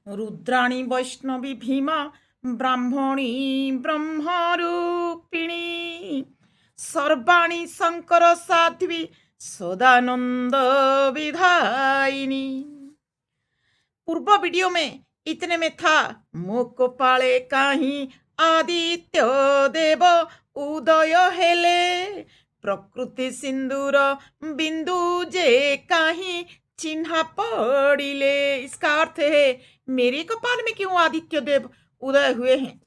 रुद्राणी वैष्णवी भीमा ब्राह्मणी ब्रह्मरूपिणी सर्वाणी शंकर साध्वी सदानंद विधायिनी। पूर्व वीडियो में इतने में था मुख पाले कहीं आदित्य देव उदय हेले प्रकृति सिंदूर बिंदु जे कहीं चिन्ह पड़िले। इसका अर्थ है मेरे कपाल में क्यों आदित्य देव उदय हुए हैं।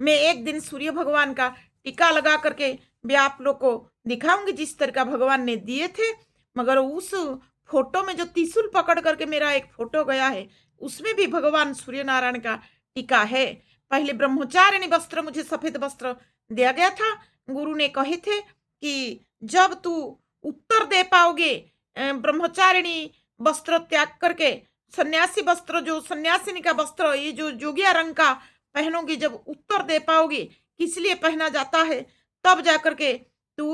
मैं एक दिन सूर्य भगवान का टीका लगा करके भी आप लोग को दिखाऊंगी जिस तरह का भगवान ने दिए थे। मगर उस फोटो में जो त्रिशूल पकड़ करके मेरा एक फोटो गया है उसमें भी भगवान सूर्य नारायण का टीका है। पहले ब्रह्मचारिणी वस्त्र मुझे सफेद वस्त्र दिया गया था। गुरु ने कहे थे कि जब तू उत्तर दे पाओगे ब्रह्मचारिणी वस्त्र त्याग करके सन्यासी वस्त्र जो सन्यासिनी का वस्त्र ये जो जोगिया रंग का पहनोगी, जब उत्तर दे पाओगी किस लिए पहना जाता है तब जाकर के तू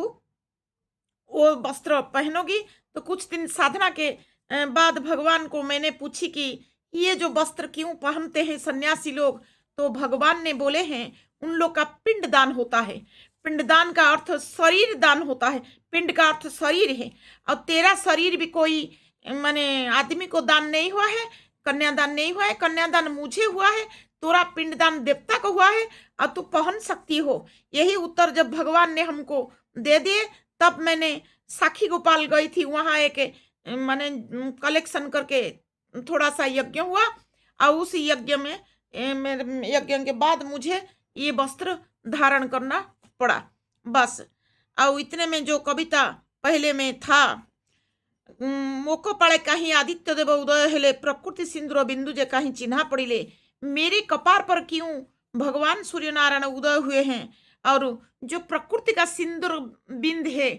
वो वस्त्र पहनोगी। तो कुछ दिन साधना के बाद भगवान को मैंने पूछी कि ये जो वस्त्र क्यों पहनते हैं सन्यासी लोग। तो भगवान ने बोले हैं उन लोग का पिंड दान होता है। पिंडदान का अर्थ शरीर दान होता है। पिंड का अर्थ शरीर है और तेरा शरीर भी कोई माने आदमी को दान नहीं हुआ है, कन्यादान नहीं हुआ है। कन्यादान मुझे हुआ है, तोरा पिंडदान देवता को हुआ है और तू पहन सकती हो। यही उत्तर जब भगवान ने हमको दे दिए तब मैंने साखी गोपाल गई थी। वहां एक मैंने कलेक्शन करके थोड़ा सा यज्ञ हुआ और उस यज्ञ में यज्ञ के बाद मुझे ये वस्त्र धारण करना पड़ा बस। और इतने में जो कविता पहले में था मोको पड़े कहीं आदित्य देव उदय हेले प्रकृति सिंदूर बिंदु जे कहीं चिन्हा पड़िले। मेरे कपार पर क्यों भगवान सूर्य नारायण उदय हुए हैं और जो प्रकृति का सिंदूर बिंद है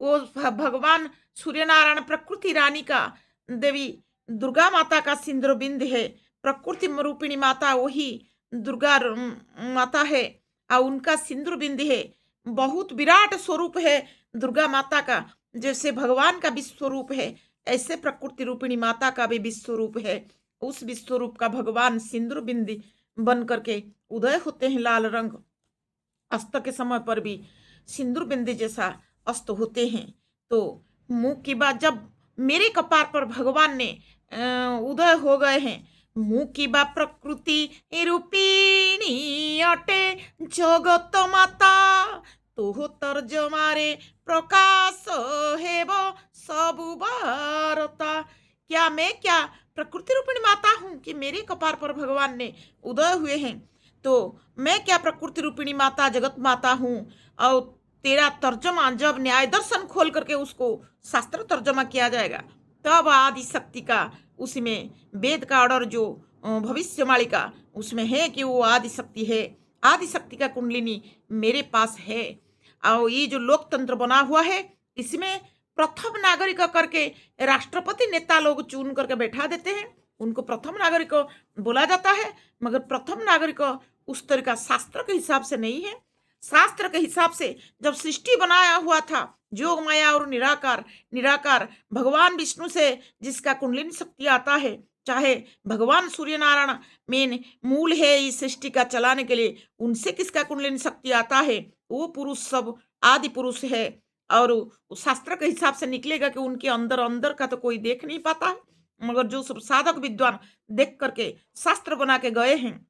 वो भगवान सूर्य नारायण प्रकृति रानी का देवी दुर्गा माता का सिंदूर बिंद है। प्रकृति रूपिणी माता वही दुर्गा माता है और उनका सिंदूर बिंद है। बहुत विराट स्वरूप है दुर्गा माता का। जैसे भगवान का विश्व रूप है ऐसे प्रकृति रूपिणी माता का भी विश्व रूप है। उस विश्व रूप का भगवान सिंदूर बिंदी बन करके उदय होते हैं। लाल रंग अस्त के समय पर भी सिंदूर बिंदी जैसा अस्त होते हैं। तो मुंह की बात जब मेरे कपार पर भगवान ने उदय हो गए हैं। मुंह की बा प्रकृति रूपिणी अटे जगत माता तो तर्जमारे प्रकाश हेब सबु बारता। क्या मैं क्या प्रकृति रूपिणी माता हूं कि मेरे कपार पर भगवान ने उदय हुए हैं। तो मैं क्या प्रकृति रूपिणी माता जगत माता हूं। और तेरा तर्जमा जब न्याय दर्शन खोल करके उसको शास्त्र तर्जमा किया जाएगा तब आदि शक्ति का उसमें वेद का ऑर्डर जो भविष्यवाणी का उसमें है कि वो आदि शक्ति है। आदि शक्ति का कुंडलिनी मेरे पास है। और ये जो लोकतंत्र बना हुआ है इसमें प्रथम नागरिक करके राष्ट्रपति नेता लोग चुन करके बैठा देते हैं। उनको प्रथम नागरिक बोला जाता है मगर प्रथम नागरिक उस तरह का शास्त्र के हिसाब से नहीं है। शास्त्र के हिसाब से जब सृष्टि बनाया हुआ था जोग माया और निराकार निराकार भगवान विष्णु से जिसका कुंडलिनी शक्ति आता है, चाहे भगवान सूर्य नारायण मेन मूल है इस सृष्टि का चलाने के लिए, उनसे किसका कुंडलिनी शक्ति आता है वो पुरुष सब आदि पुरुष है। और शास्त्र के हिसाब से निकलेगा कि उनके अंदर अंदर का तो कोई देख नहीं पाता है मगर जो सब साधक विद्वान देख करके शास्त्र बना के गए हैं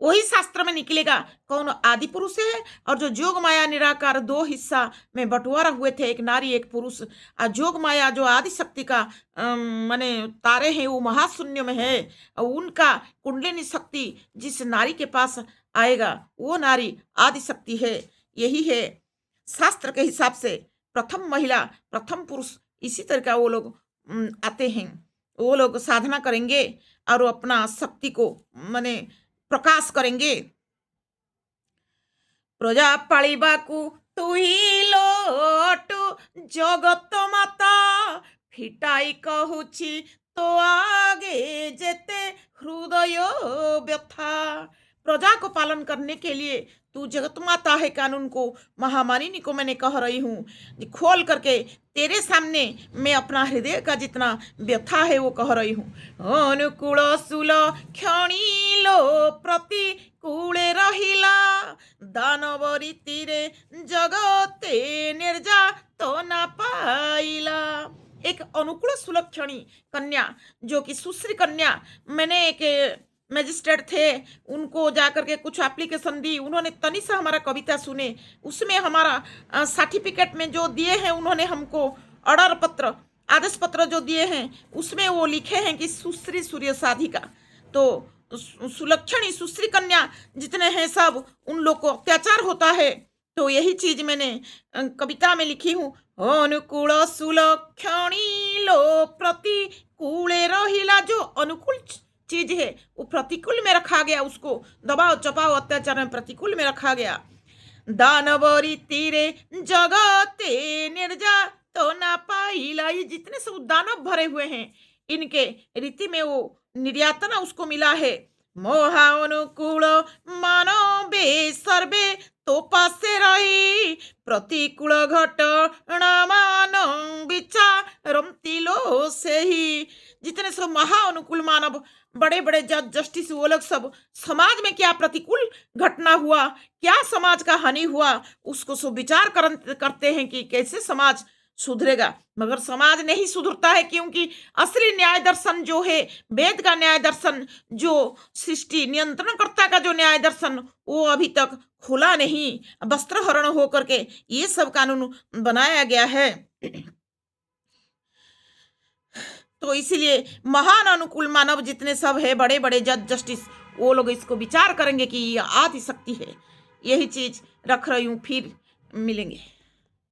वही शास्त्र में निकलेगा कौन आदि पुरुष है। और जो जोग माया निराकार दो हिस्सा में बंटवारा हुए थे, एक नारी एक पुरुष। और जोग माया जो आदि शक्ति का माने तारे हैं वो महाशून्य में है और उनका कुंडलिनी शक्ति जिस नारी के पास आएगा वो नारी आदि शक्ति है। यही है शास्त्र के हिसाब से प्रथम महिला प्रथम पुरुष इसी तरह का वो लोग आते हैं। वो लोग साधना करेंगे और अपना शक्ति को माने प्रकाश करेंगे। प्रजा पालिबाकू तुही लोटू जगत माता फिटाई कहूची तो आगे जेते हृदय व्यथा। प्रजा को पालन करने के लिए तू जगत माता है कानून को महामारिनी को मैंने कह रही हूँ खोल करके तेरे सामने मैं अपना हृदय का जितना व्यथा है वो कह रही हूँ। अनुकूल सुल क्षणिलो प्रतिकूले रहिला दानव रीतिरे जगते निर्यातना पाइला। एक अनुकूल सुलक्षणी कन्या जो कि सुश्री कन्या, मैंने एक मैजिस्ट्रेट थे उनको जाकर के कुछ एप्लीकेशन दी, उन्होंने तनी सा हमारा कविता सुने, उसमें हमारा सर्टिफिकेट में जो दिए हैं उन्होंने हमको ऑर्डर पत्र आदेश पत्र जो दिए हैं उसमें वो लिखे हैं कि सुश्री सूर्य साधिका। तो सुलक्षणी सुश्री कन्या जितने हैं सब उन लोग को अत्याचार होता है। तो यही चीज मैंने कविता में लिखी हूँ। अनुकूल सुलक्षणी लो प्रतिकूले रहिला। जो अनुकूल चीज है वो प्रतिकूल में रखा गया, उसको दबाव चपाव अत्याचार में प्रतिकूल में रखा गया। दानवरी तीरे जगते निर्यातना पाइला। ये जितने सब दानव भरे हुए हैं इनके रीति में वो निर्यातना उसको मिला है। मोहा अनुकूल मानवे सर्वे तो पासे रही प्रतिकूल घटना मान विचारती लो से ही। जितने सब महा अनुकूल मानव बड़े बड़े जज जस्टिस वो लोग सब समाज में क्या प्रतिकूल घटना हुआ, क्या समाज का हानि हुआ, उसको सब विचार करते हैं कि कैसे समाज सुधरेगा। मगर समाज नहीं सुधरता है क्योंकि असली न्याय दर्शन जो है वेद का न्याय दर्शन, जो सृष्टि नियंत्रणकर्ता का जो न्याय दर्शन वो अभी तक खुला नहीं, वस्त्रहरण होकर के ये सब कानून बनाया गया है। तो इसीलिए महान अनुकूल मानव जितने सब है बड़े बड़े जज जस्टिस वो लोग इसको विचार करेंगे कि ये आदि शक्ति है। यही चीज रख रही हूँ, फिर मिलेंगे।